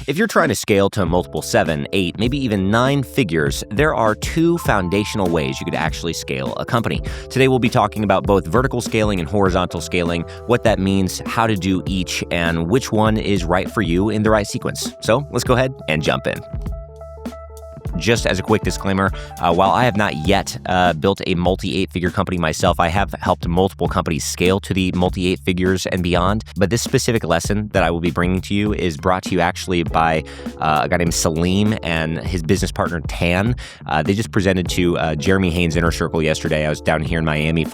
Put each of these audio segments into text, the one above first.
If you're trying to scale to multiple 7, 8, maybe even 9 figures, there are 2 foundational ways you could actually scale a company. Today, we'll be talking about both vertical scaling and horizontal scaling, what that means, how to do each, and which one is right for you in the right sequence. So let's go ahead and jump in. Just as a quick disclaimer, while I have not yet built a multi-8-figure company myself, I have helped multiple companies scale to the multi-8 figures and beyond. But this specific lesson that I will be bringing to you is brought to you actually by a guy named Salim and his business partner, Tan. They just presented to Jeremy Haynes' Inner Circle yesterday. I was down here in Miami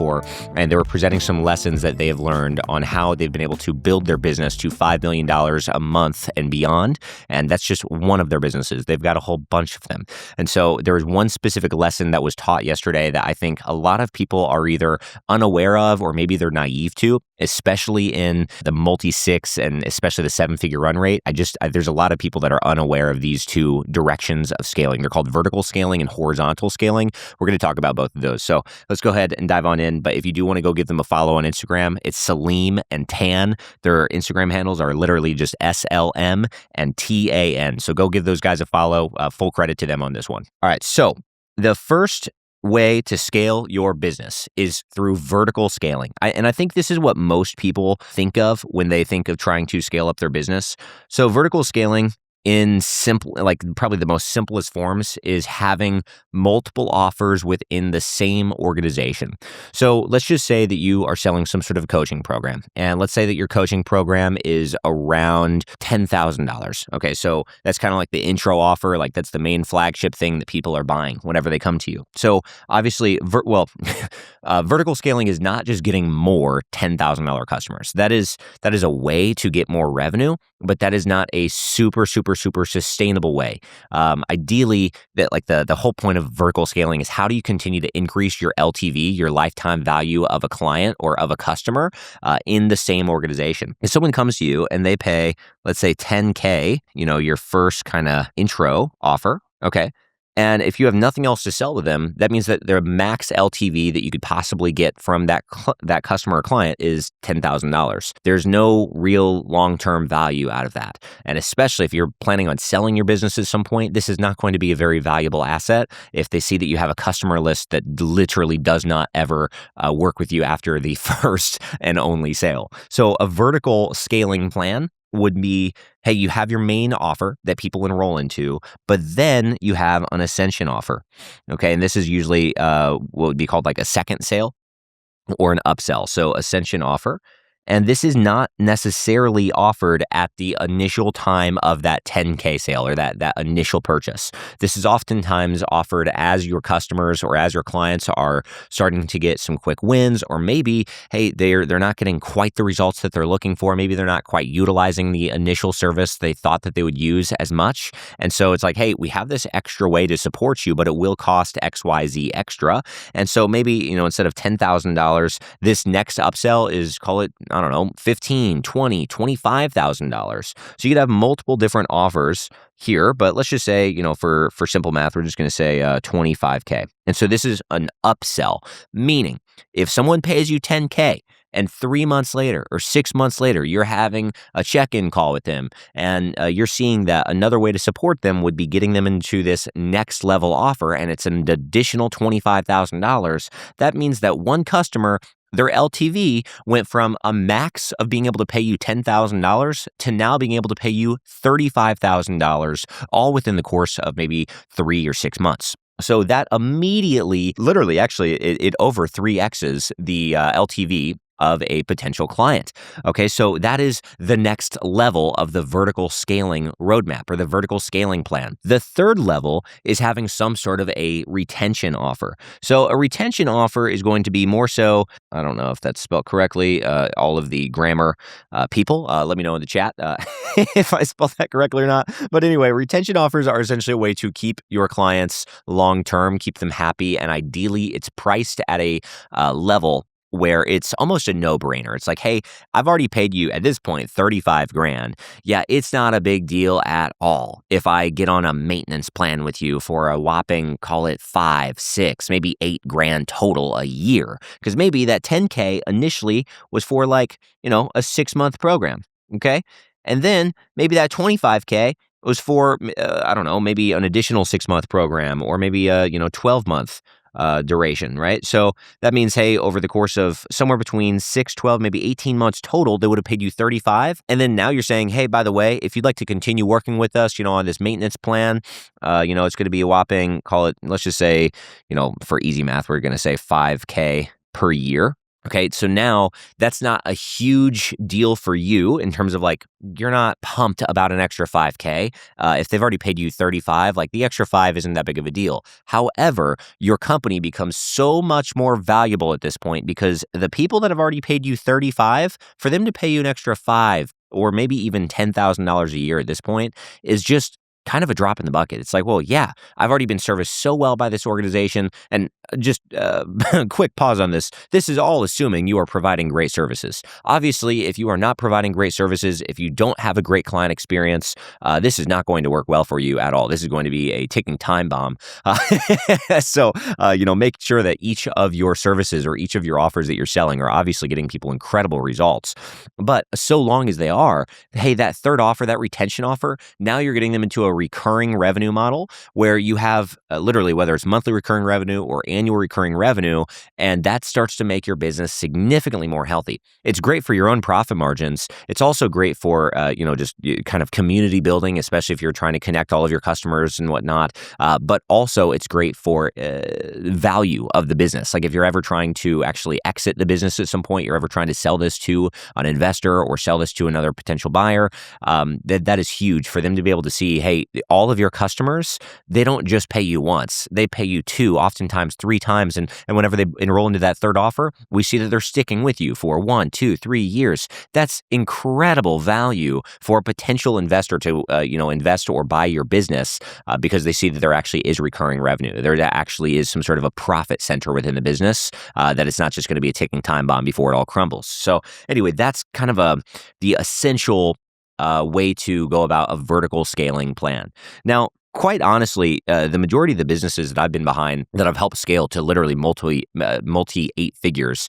and they were presenting some lessons that they have learned on how they've been able to build their business to $5 million a month and beyond. And that's just one of their businesses. They've got a whole bunch of them. And so there was one specific lesson that was taught yesterday that I think a lot of people are either unaware of or maybe they're naive to, especially in the multi-6 and especially the 7-figure run rate. There's a lot of people that are unaware of these 2 directions of scaling. They're called vertical scaling and horizontal scaling. We're going to talk about both of those. So let's go ahead and dive on in. But if you do want to go give them a follow on Instagram, it's Salim and Tan. Their Instagram handles are literally just SLM and TAN. So go give those guys a follow. Full credit to them on this one. All right. So the first way to scale your business is through vertical scaling. And I think this is what most people think of when they think of trying to scale up their business. So vertical scaling in simple, like probably the most simplest forms, is having multiple offers within the same organization. So let's just say that you are selling some sort of coaching program. And let's say that your coaching program is around $10,000. Okay, so that's kind of like the intro offer. Like that's the main flagship thing that people are buying whenever they come to you. So obviously, vertical scaling is not just getting more $10,000 customers. That is a way to get more revenue, but that is not a super sustainable way. Ideally, that like the whole point of vertical scaling is how do you continue to increase your LTV, your lifetime value of a client or of a customer in the same organization. If someone comes to you and they pay, let's say $10K, your first kind of intro offer, okay? And if you have nothing else to sell to them, that means that their max LTV that you could possibly get from that customer or client is $10,000. There's no real long-term value out of that. And especially if you're planning on selling your business at some point, this is not going to be a very valuable asset if they see that you have a customer list that literally does not ever work with you after the first and only sale. So a vertical scaling plan would be, hey, you have your main offer that people enroll into, but then you have an ascension offer. Okay. And this is usually what would be called like a second sale or an upsell. So ascension offer. And this is not necessarily offered at the initial time of that 10K sale or that initial purchase. This is oftentimes offered as your customers or as your clients are starting to get some quick wins, or maybe, hey, they're not getting quite the results that they're looking for. Maybe they're not quite utilizing the initial service they thought that they would use as much. And so it's like, hey, we have this extra way to support you, but it will cost XYZ extra. And so maybe, instead of $10,000, this next upsell is, call it, I don't know, $15,000, $20,000, $25,000. So you could have multiple different offers here, but let's just say, for simple math, we're just going to say $25K. And so this is an upsell, meaning if someone pays you $10K and 3 months later or 6 months later, you're having a check-in call with them and you're seeing that another way to support them would be getting them into this next level offer and it's an additional $25,000, that means that one customer, their LTV went from a max of being able to pay you $10,000 to now being able to pay you $35,000, all within the course of maybe 3 or 6 months. So that immediately, literally, actually, it over 3x's the LTV of a potential client. Okay, so that is the next level of the vertical scaling roadmap or the vertical scaling plan. The third level is having some sort of a retention offer. So a retention offer is going to be more so, I don't know if that's spelled correctly, all of the grammar people, let me know in the chat if I spelled that correctly or not. But anyway, retention offers are essentially a way to keep your clients long-term, keep them happy, and ideally it's priced at a level where it's almost a no-brainer. It's like, hey, I've already paid you at this point 35 grand. Yeah, it's not a big deal at all if I get on a maintenance plan with you for a whopping, call it 5, 6, maybe 8 grand total a year. Because maybe that 10K initially was for like, a 6-month program. Okay. And then maybe that 25K was for, I don't know, maybe an additional 6-month program or maybe a, 12-month duration, right? So that means, hey, over the course of somewhere between 6, 12, maybe 18 months total, they would have paid you 35. And then now you're saying, hey, by the way, if you'd like to continue working with us, on this maintenance plan, it's going to be a whopping, call it, let's just say, for easy math, we're going to say $5K per year. Okay, so now that's not a huge deal for you in terms of like, you're not pumped about an extra 5K. If they've already paid you 35, like the extra 5 isn't that big of a deal. However, your company becomes so much more valuable at this point because the people that have already paid you 35, for them to pay you an extra 5 or maybe even $10,000 a year at this point is just kind of a drop in the bucket. It's like, well, yeah, I've already been serviced so well by this organization. And just quick pause on this. This is all assuming you are providing great services. Obviously, if you are not providing great services, if you don't have a great client experience, this is not going to work well for you at all. This is going to be a ticking time bomb. So, make sure that each of your services or each of your offers that you're selling are obviously getting people incredible results. But so long as they are, hey, that third offer, that retention offer, now you're getting them into a recurring revenue model where you have literally, whether it's monthly recurring revenue or annual recurring revenue, and that starts to make your business significantly more healthy. It's great for your own profit margins. It's also great for, just kind of community building, especially if you're trying to connect all of your customers and whatnot. But also it's great for value of the business. Like if you're ever trying to actually exit the business at some point, you're ever trying to sell this to an investor or sell this to another potential buyer, that is huge for them to be able to see, hey, all of your customers, they don't just pay you once, they pay you 2, oftentimes 3 times. And whenever they enroll into that third offer, we see that they're sticking with you for 1, 2, 3 years. That's incredible value for a potential investor to, invest or buy your business because they see that there actually is recurring revenue. There actually is some sort of a profit center within the business, that it's not just going to be a ticking time bomb before it all crumbles. So anyway, that's kind of the essential way to go about a vertical scaling plan. Now, quite honestly, the majority of the businesses that I've been behind that I've helped scale to literally multi 8 figures,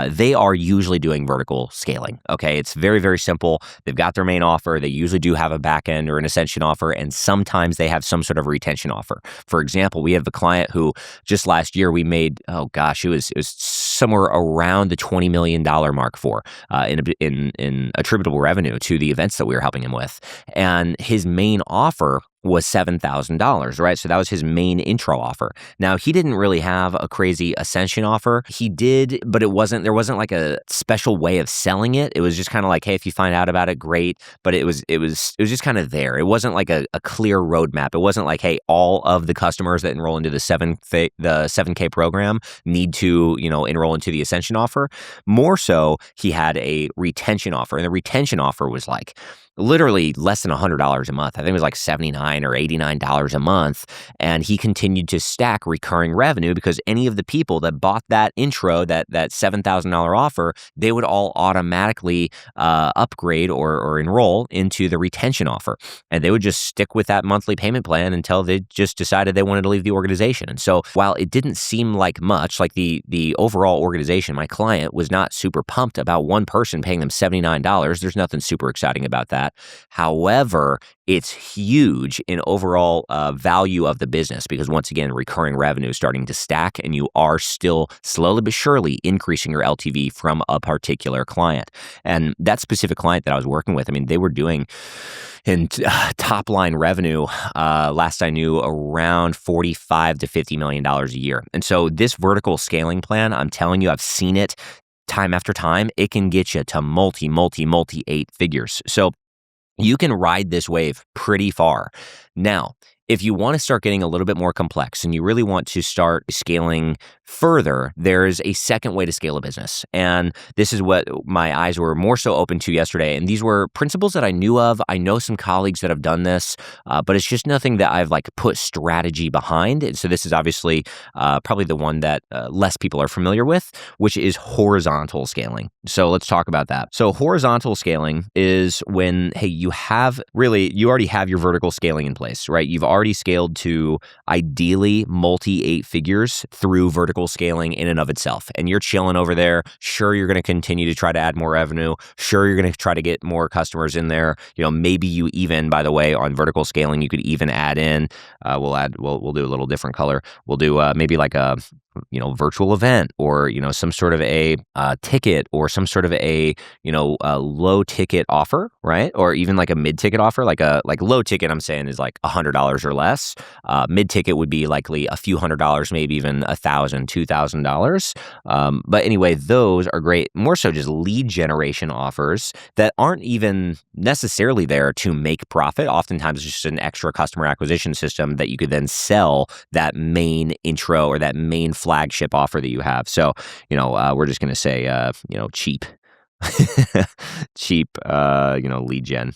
they are usually doing vertical scaling. Okay, it's very, very simple. They've got their main offer. They usually do have a back end or an ascension offer, and sometimes they have some sort of retention offer. For example, we have a client who just last year we made, it was somewhere around the $20 million mark for in attributable revenue to the events that we were helping him with, and his main offer was $7,000, right? So that was his main intro offer. Now, he didn't really have a crazy ascension offer. He did, but there wasn't like a special way of selling it. It was just kind of like, hey, if you find out about it, great. But it was just kind of there. It wasn't like a clear roadmap. It wasn't like, hey, all of the customers that enroll into the 7K program need to, enroll into the ascension offer. More so, he had a retention offer, and the retention offer was like literally less than $100 a month. I think it was like $79 or $89 a month. And he continued to stack recurring revenue because any of the people that bought that intro, that $7,000 offer, they would all automatically upgrade or enroll into the retention offer. And they would just stick with that monthly payment plan until they just decided they wanted to leave the organization. And so while it didn't seem like much, like the overall organization, my client was not super pumped about one person paying them $79. There's nothing super exciting about that. However, it's huge in overall value of the business because once again, recurring revenue is starting to stack and you are still slowly but surely increasing your LTV from a particular client. And that specific client that I was working with, I mean, they were doing in top line revenue, last I knew, around $45 to $50 million a year. And so this vertical scaling plan, I'm telling you, I've seen it time after time. It can get you to multi 8 figures. So you can ride this wave pretty far. Now, if you want to start getting a little bit more complex and you really want to start scaling further, there's a second way to scale a business. And this is what my eyes were more so open to yesterday. And these were principles that I knew of. I know some colleagues that have done this, but it's just nothing that I've like put strategy behind. And so this is obviously probably the one that less people are familiar with, which is horizontal scaling. So let's talk about that. So horizontal scaling is when, hey, you already have your vertical scaling in place, right? You've already already scaled to ideally multi 8 figures through vertical scaling in and of itself. And you're chilling over there. Sure, you're going to continue to try to add more revenue. Sure, you're going to try to get more customers in there. Maybe you even, by the way, on vertical scaling, you could even add in, we'll do a little different color. We'll do maybe like a virtual event, or some sort of a ticket, or some sort of a low ticket offer, right? Or even like a mid ticket offer, like low ticket, I'm saying, is like $100 or less. Mid ticket would be likely a few $100s, maybe even $1,000, $2,000. But anyway, those are great. More so just lead generation offers that aren't even necessarily there to make profit. Oftentimes it's just an extra customer acquisition system that you could then sell that main intro or that main flagship offer that you have. So, we're just going to say, cheap, cheap, lead gen.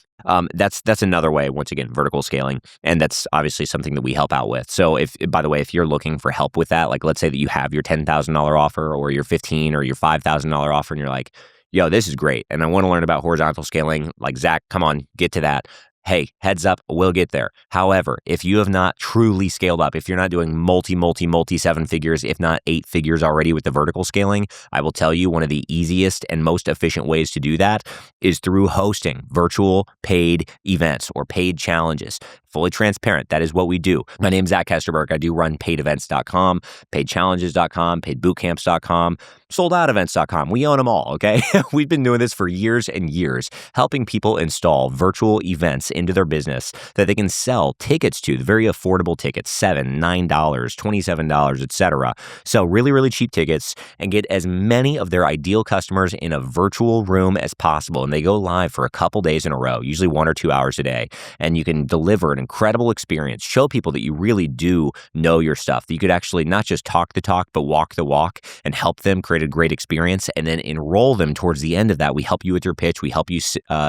That's another way, once again, vertical scaling. And that's obviously something that we help out with. So by the way, if you're looking for help with that, like let's say that you have your $10,000 offer or your $15,000 or your $5,000 offer, and you're like, yo, this is great, and I want to learn about horizontal scaling. Like, Zach, come on, get to that. Hey, heads up, we'll get there. However, if you have not truly scaled up, if you're not doing multi 7 figures, if not 8 figures already with the vertical scaling, I will tell you one of the easiest and most efficient ways to do that is through hosting virtual paid events or paid challenges. Fully transparent, that is what we do. My name's Zach Hesterberg. I do run paidevents.com, paidchallenges.com, paidbootcamps.com, soldoutevents.com. We own them all, okay? We've been doing this for years and years, helping people install virtual events into their business that they can sell tickets to, the very affordable tickets, $7, $9, $27, etc. Sell really, really cheap tickets and get as many of their ideal customers in a virtual room as possible. And they go live for a couple days in a row, usually 1 or 2 hours a day. And you can deliver an incredible experience, show people that you really do know your stuff, that you could actually not just talk the talk, but walk the walk, and help them create a great experience, and then enroll them towards the end of that. We help you with your pitch. We help you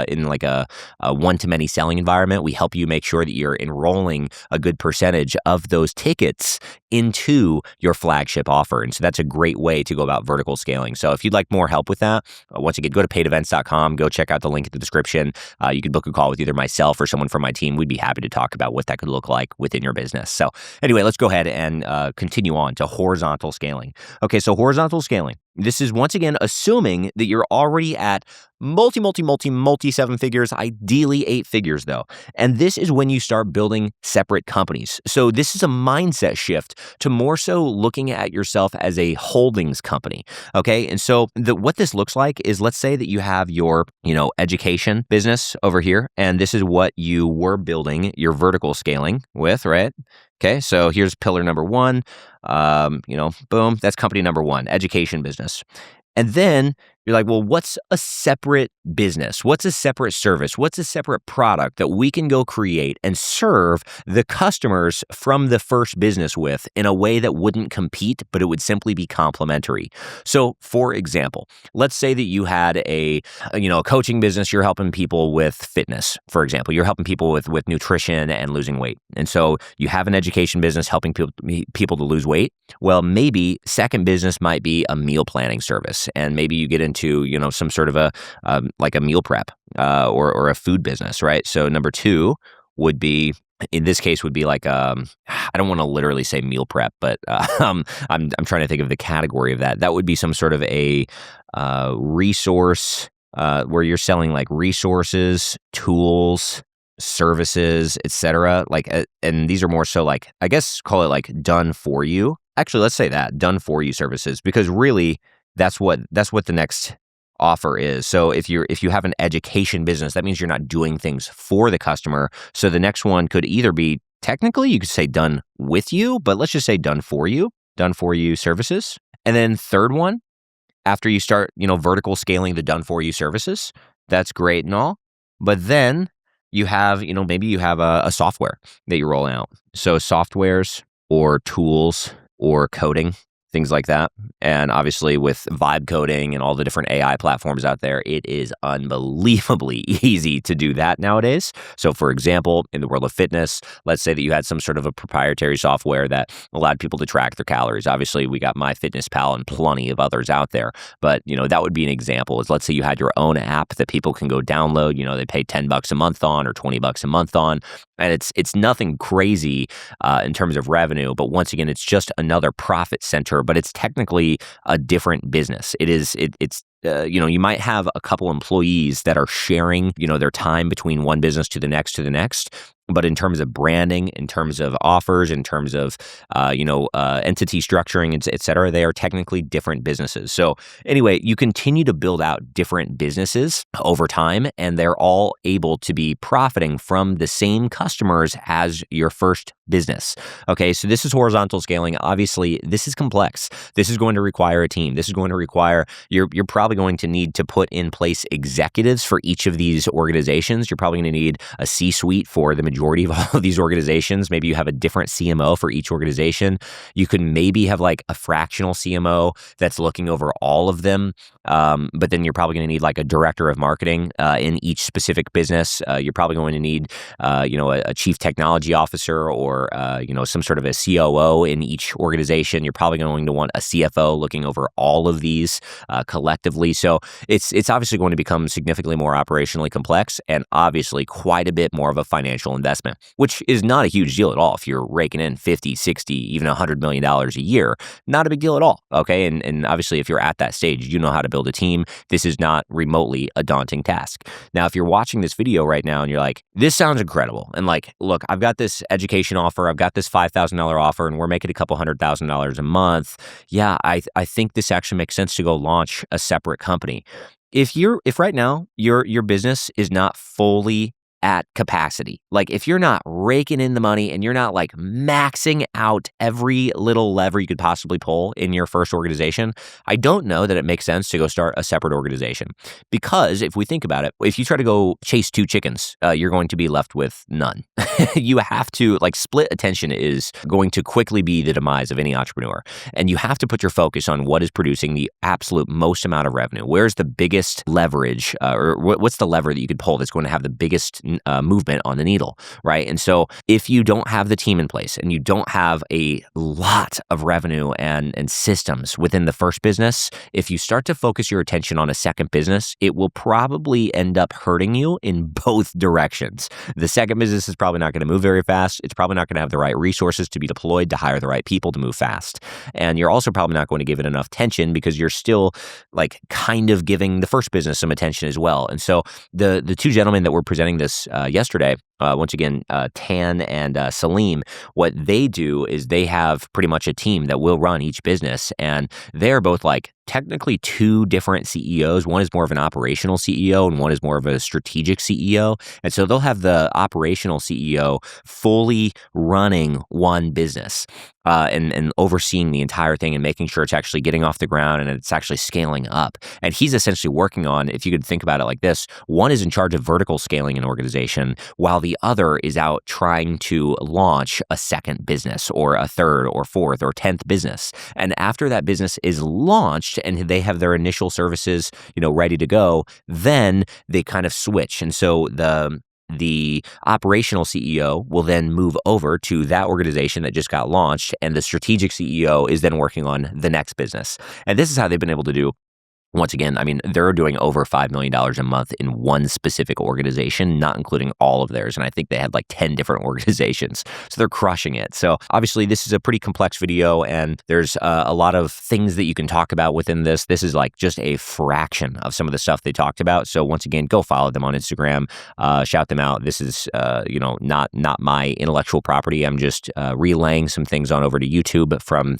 in like a one-to-many selling environment. We help you make sure that you're enrolling a good percentage of those tickets into your flagship offer. And so that's a great way to go about vertical scaling. So if you'd like more help with that, once again, go to paidevents.com, go check out the link in the description. You can book a call with either myself or someone from my team. We'd be happy to talk about what that could look like within your business. So anyway, let's go ahead and continue on to horizontal scaling. Okay, so horizontal scaling. This is once again assuming that you're already at multi 7 figures, ideally 8 figures though. And this is when you start building separate companies. So this is a mindset shift to more so looking at yourself as a holdings company. Okay. And so what this looks like is, let's say that you have your, education business over here, and this is what you were building your vertical scaling with, right? Okay, so here's pillar number 1. Boom, that's company number 1, education business. And then you're like, well, what's a separate business? What's a separate service? What's a separate product that we can go create and serve the customers from the first business with in a way that wouldn't compete, but it would simply be complementary? So for example, let's say that you had a coaching business. You're helping people with fitness, for example. You're helping people with nutrition and losing weight. And so you have an education business helping people to lose weight. Well, maybe second business might be a meal planning service. And maybe you get into some sort of a meal prep or a food business, right? So number 2 would be, in this case, would be like I don't want to literally say meal prep, but I'm trying to think of the category of that. That would be some sort of a resource where you're selling like resources, tools, services, etc. And these are more so like, I guess, call it like done for you. Actually, let's say that done for you services, because really, that's what the next offer is. So if you have an education business, that means you're not doing things for the customer. So the next one could either be, technically you could say done with you, but let's just say done for you services. And then third one, after you start, vertical scaling the done for you services, that's great and all. But then you have, maybe you have a software that you roll out. So softwares or tools or coding, things like that. And obviously with vibe coding and all the different AI platforms out there, it is unbelievably easy to do that nowadays. So for example, in the world of fitness, let's say that you had some sort of a proprietary software that allowed people to track their calories. Obviously, we got MyFitnessPal and plenty of others out there. But, that would be an example. Is let's say you had your own app that people can go download. They pay $10 a month on or $20 a month on. And it's nothing crazy in terms of revenue, but once again, it's just another profit center, but it's technically a different business. It's you might have a couple employees that are sharing, their time between one business to the next. But in terms of branding, in terms of offers, in terms of, entity structuring, et cetera, they are technically different businesses. So anyway, you continue to build out different businesses over time, and they're all able to be profiting from the same customers as your first business. Okay, so this is horizontal scaling. Obviously, this is complex. This is going to require a team. This is going to require, you're probably going to need to put in place executives for each of these organizations. You're probably going to need a C-suite for the majority of all of these organizations. Maybe you have a different CMO for each organization. You could maybe have like a fractional CMO that's looking over all of them. But then you're probably going to need like a director of marketing in each specific business. You're probably going to need, a chief technology officer or, some sort of a COO in each organization. You're probably going to want a CFO looking over all of these collectively. So it's obviously going to become significantly more operationally complex and obviously quite a bit more of a financial investment, which is not a huge deal at all. If you're raking in 50, 60, even $100 million a year, not a big deal at all. Okay. And obviously if you're at that stage, you know how to build a team. This is not remotely a daunting task. Now, if you're watching this video right now and you're like, this sounds incredible. And like, look, I've got this education offer. I've got this $5,000 offer and we're making a couple $100,000 a month. Yeah, I think this actually makes sense to go launch a separate company. If right now your business is not fully at capacity, like if you're not raking in the money and you're not like maxing out every little lever you could possibly pull in your first organization, I don't know that it makes sense to go start a separate organization. Because if we think about it, if you try to go chase two chickens, you're going to be left with none. You have to split attention is going to quickly be the demise of any entrepreneur. And you have to put your focus on what is producing the absolute most amount of revenue. Where's the biggest leverage or what's the lever that you could pull that's going to have the biggest movement on the needle, right? And so if you don't have the team in place and you don't have a lot of revenue and systems within the first business, if you start to focus your attention on a second business, it will probably end up hurting you in both directions. The second business is probably not going to move very fast. It's probably not going to have the right resources to be deployed to hire the right people to move fast. And you're also probably not going to give it enough attention because you're still kind of giving the first business some attention as well. And so the two gentlemen that were presenting this yesterday, once again, Tan and Salim, what they do is they have pretty much a team that will run each business. And they're both technically two different CEOs. One is more of an operational CEO and one is more of a strategic CEO. And so they'll have the operational CEO fully running one business and overseeing the entire thing and making sure it's actually getting off the ground and it's actually scaling up. And he's essentially working on, if you could think about it like this, one is in charge of vertical scaling an organization while the other is out trying to launch a second business or a third or fourth or 10th business. And after that business is launched and they have their initial services, ready to go, then they kind of switch. And so the operational CEO will then move over to that organization that just got launched, and the strategic CEO is then working on the next business. And this is how they've been able to do. Once again, they're doing over $5 million a month in one specific organization, not including all of theirs. And I think they had 10 different organizations. So they're crushing it. So obviously, this is a pretty complex video, and there's a lot of things that you can talk about within this. This is just a fraction of some of the stuff they talked about. So once again, go follow them on Instagram, shout them out. This is, not my intellectual property. I'm just relaying some things on over to YouTube from,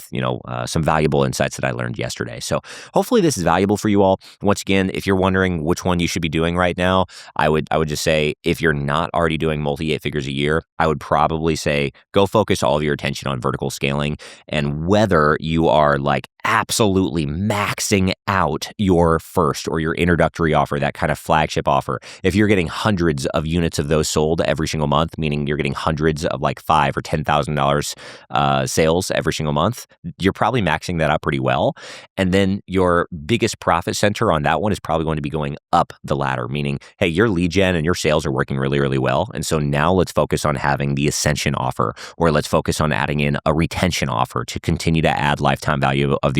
some valuable insights that I learned yesterday. So hopefully this is valuable for you all. Once again, if you're wondering which one you should be doing right now, I would just say if you're not already doing multi-8 figures a year, I would probably say go focus all of your attention on vertical scaling, and whether you are absolutely maxing out your first or your introductory offer, that kind of flagship offer. If you're getting hundreds of units of those sold every single month, meaning you're getting hundreds of $5,000 or $10,000 sales every single month, you're probably maxing that out pretty well. And then your biggest profit center on that one is probably going to be going up the ladder, meaning, hey, your lead gen and your sales are working really, really well. And so now let's focus on having the ascension offer, or let's focus on adding in a retention offer to continue to add lifetime value of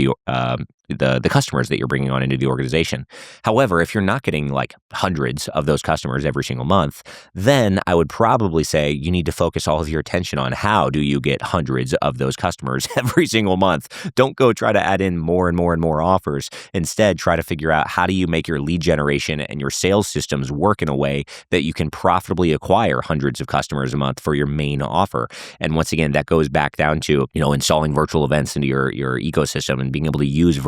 the customers that you're bringing on into the organization. However, if you're not getting like hundreds of those customers every single month, then I would probably say you need to focus all of your attention on how do you get hundreds of those customers every single month. Don't go try to add in more and more and more offers. Instead, try to figure out how do you make your lead generation and your sales systems work in a way that you can profitably acquire hundreds of customers a month for your main offer. And once again, that goes back down to, installing virtual events into your ecosystem and being able to use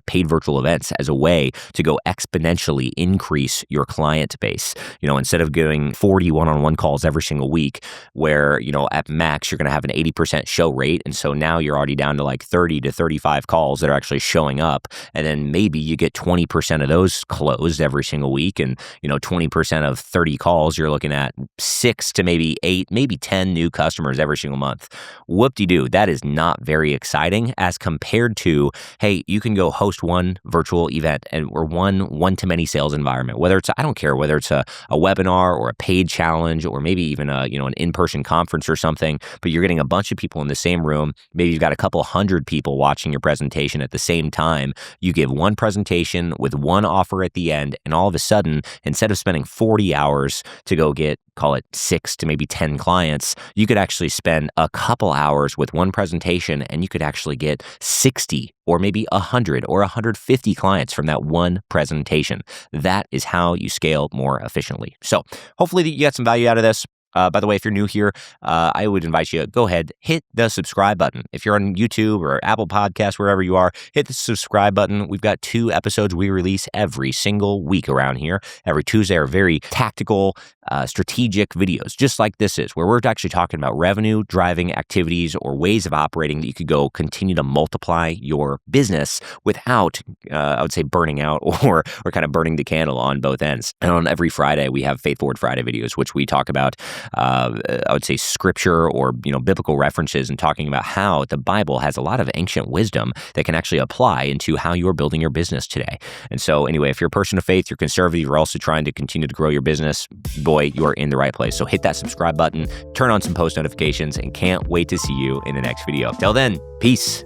paid virtual events as a way to go exponentially increase your client base. Instead of getting 40 one-on-one calls every single week where, at max, you're going to have an 80% show rate. And so now you're already down to like 30 to 35 calls that are actually showing up. And then maybe you get 20% of those closed every single week. And, 20% of 30 calls, you're looking at 6 to maybe 8, maybe 10 new customers every single month. Whoop-de-doo. That is not very exciting as compared to, hey, you can go host one virtual event or one-to-many sales environment, I don't care whether it's a webinar or a paid challenge or maybe even an in-person conference or something, but you're getting a bunch of people in the same room. Maybe you've got a couple hundred people watching your presentation at the same time. You give one presentation with one offer at the end, and all of a sudden, instead of spending 40 hours to go get, call it 6 to maybe 10 clients, you could actually spend a couple hours with one presentation and you could actually get 60 or maybe 100 or 150 clients from that one presentation. That is how you scale more efficiently. So hopefully you got some value out of this. By the way, if you're new here, I would invite you to go ahead, hit the subscribe button. If you're on YouTube or Apple Podcasts, wherever you are, hit the subscribe button. We've got 2 episodes we release every single week around here. Every Tuesday are very tactical, strategic videos, just like this is, where we're actually talking about revenue driving activities or ways of operating that you could go continue to multiply your business without, I would say, burning out or kind of burning the candle on both ends. And on every Friday, we have Faith Forward Friday videos, which we talk about I would say scripture or, biblical references and talking about how the Bible has a lot of ancient wisdom that can actually apply into how you're building your business today. And so anyway, if you're a person of faith, you're conservative, you're also trying to continue to grow your business, boy, you are in the right place. So hit that subscribe button, turn on some post notifications, and can't wait to see you in the next video. Till then, peace.